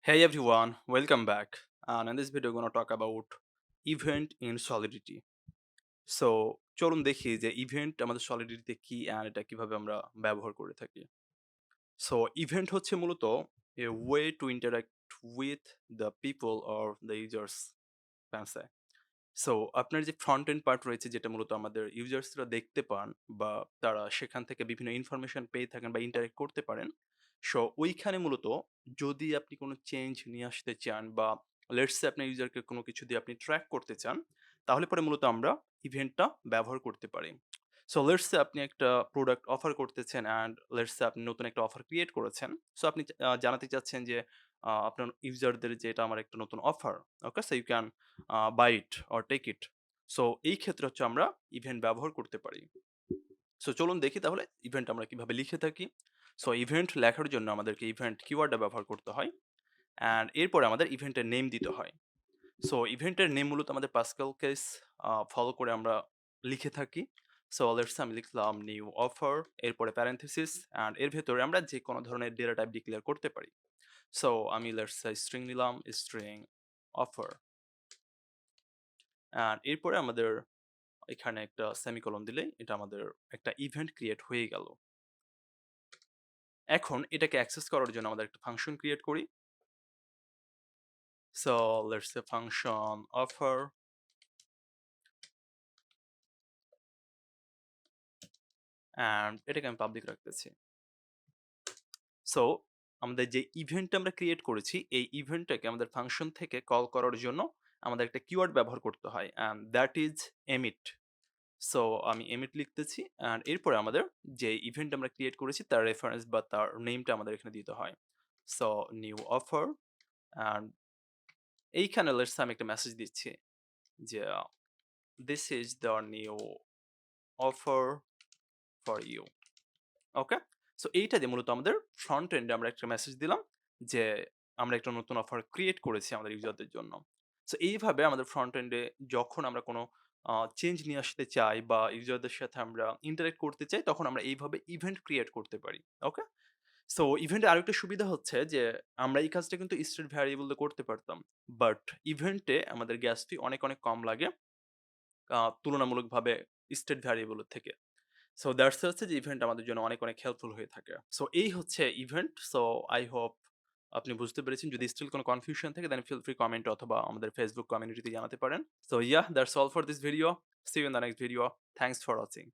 Hey everyone, welcome back. And in this video, we're going to talk about event in Solidity. So, চলুন দেখি যে event আমাদের সলিডিটিতে কি and এটা কিভাবে আমরা ব্যবহার করে থাকি। সো ইভেন্ট হচ্ছে মূলত a way to interact with the people or the users can say. So আপনার যে ফ্রন্ট এন্ড পার্ট রয়েছে যেটা মূলত আমাদের ইউজার্সরা দেখতে পান বা তারা সেখান থেকে বিভিন্ন ইনফরমেশন পেয়ে থাকেন বা ইন্টারেক্ট করতে পারেন। সো ওইখানে মূলত যদি আপনি কোনো চেঞ্জ নিয়ে আসতে চান বা লেটস সে আপনার ইউজারকে কোনো কিছু দিয়ে আপনি ট্র্যাক করতে চান, তাহলে পরে মূলত আমরা ইভেন্টটা ব্যবহার করতে পারি। সো লেটস সে আপনি একটা প্রোডাক্ট অফার করতেছেন অ্যান্ড লেটস সে আপনি নতুন একটা অফার ক্রিয়েট করেছেন। সো আপনি জানাতে চাচ্ছেন যে আপনার ইউজারদের যে এটা আমার একটা নতুন offer. Okay? So you can buy it or take it. So এই ক্ষেত্রে হচ্ছে আমরা ইভেন্ট ব্যবহার করতে পারি। সো চলুন দেখি তাহলে ইভেন্ট আমরা কিভাবে লিখে থাকি। সো ইভেন্ট লেখার জন্য আমাদেরকে ইভেন্ট কিওয়ার্ডটা ব্যবহার করতে হয়। অ্যান্ড এরপরে আমাদের ইভেন্টের নেম দিতে হয়। সো ইভেন্টের নেম মূলত আমাদের পাসকাল কেস ফলো করে আমরা লিখে থাকি। সো লেটস আমি লিখলাম নিউ অফার, এরপরে প্যারেনথেসিস অ্যান্ড এর ভেতরে আমরা যে কোনো ধরনের ডেটা টাইপ ডিক্লেয়ার করতে পারি। সো আমি লেটস সে স্ট্রিং নিলাম, স্ট্রিং অফার অ্যান্ড এরপরে আমাদের এখানে একটা সেমিকোলন দিলেই এটা আমাদের একটা ইভেন্ট ক্রিয়েট হয়ে গেল। এখন এটাকে অ্যাক্সেস করার জন্য আমাদের একটা ফাংশন ক্রিয়েট করি। So let's say function offer and এটাকে আমি পাবলিক রাখতেছি। সো আমাদের যে ইভেন্টটা আমরা ক্রিয়েট করেছি এই ইভেন্টটাকে আমাদের ফাংশন থেকে কল করার জন্য আমাদের একটা কিওয়ার্ড ব্যবহার করতে হয় and that is emit. So আমি এমিট লিখতেছি অ্যান্ড এরপরে আমাদের যে ইভেন্ট আমরা ক্রিয়েট করেছি তার রেফারেন্স বা তার নেমটা আমাদের এখানে দিতে হয়। সো নিউ অফার অ্যান্ড এইখানে লেটস আমি একটা মেসেজ দিচ্ছি যে this is the new offer for you. Okay? So এইটা দিয়ে মূলত আমাদের ফ্রন্ট এন্ডে আমরা একটা মেসেজ দিলাম যে আমরা একটা নতুন অফার ক্রিয়েট করেছি আমাদের ইউজারদের জন্য। সো এইভাবে আমাদের ফ্রন্ট এন্ডে যখন আমরা কোনো চেঞ্জ নিয়ে আসতে চাই বা ইউজারদের সাথে আমরা ইন্টারেক্ট করতে চাই তখন আমরা এইভাবে ইভেন্ট ক্রিয়েট করতে পারি। ওকে? সো ইভেন্টে আরেকটা সুবিধা হচ্ছে যে আমরা এই কাজটা কিন্তু স্টেট ভ্যারিয়েবল দিয়ে করতে পারতাম। বাট ইভেন্টে আমাদের গ্যাস ফি অনেক, অনেক কম লাগে তুলনামূলকভাবে স্টেট ভ্যারিয়েবল এর থেকে। সো দ্যাটস হচ্ছে যে ইভেন্ট আমাদের জন্য অনেক, অনেক হেল্পফুল হয়ে থাকে। সো এই হচ্ছে ইভেন্ট। সো আই হোপ আপনি বুঝতে পেরেছেন। যদি স্টিল কোনো কনফিউশন থাকে দেন ফিল ফ্রি কমেন্ট অথবা আমাদের Facebook কমিউনিটিতে জানাতে পারেন। So that's all for this video. See you in the next video. Thanks for watching.